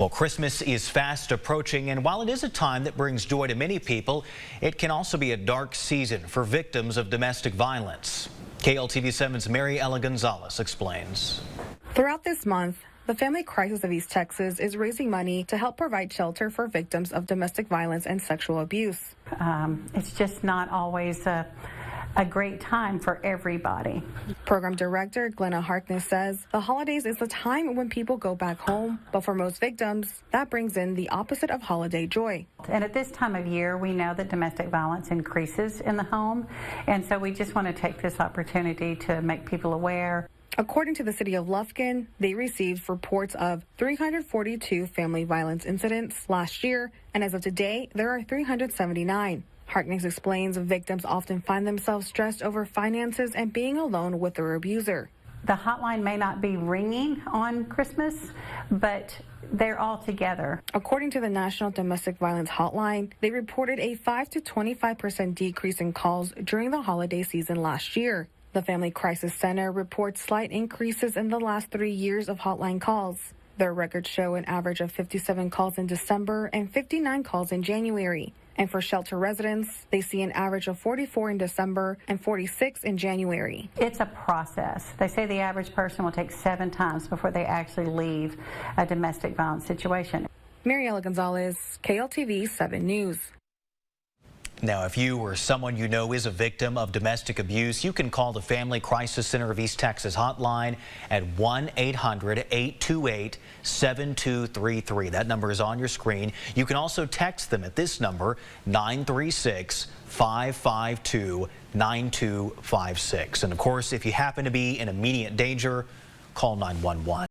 Well, Christmas is fast approaching, and while it is a time that brings joy to many people, it can also be a dark season for victims of domestic violence. KLTV7's Mary Ella Gonzalez explains. Throughout this month, the Family Crisis of East Texas is raising money to help provide shelter for victims of domestic violence and sexual abuse. It's just not always a great time for everybody. Program Director Glenna Harkness says the holidays is the time when people go back home, but for most victims, that brings in the opposite of holiday joy. And at this time of year, we know that domestic violence increases in the home, and so we just want to take this opportunity to make people aware. According to the city of Lufkin, they received reports of 342 family violence incidents last year, and as of today, there are 379. Harkness explains victims often find themselves stressed over finances and being alone with their abuser. The hotline may not be ringing on Christmas, but they're all together. According to the National Domestic Violence Hotline, they reported a 5 to 25% decrease in calls during the holiday season last year. The Family Crisis Center reports slight increases in the last 3 years of hotline calls. Their records show an average of 57 calls in December and 59 calls in January. And for shelter residents, they see an average of 44 in December and 46 in January. It's a process. They say the average person will take 7 times before they actually leave a domestic violence situation. Mary Ella Gonzalez, KLTV 7 News. Now, if you or someone you know is a victim of domestic abuse, you can call the Family Crisis Center of East Texas hotline at 1-800-828-7233. That number is on your screen. You can also text them at this number, 936-552-9256. And of course, if you happen to be in immediate danger, call 911.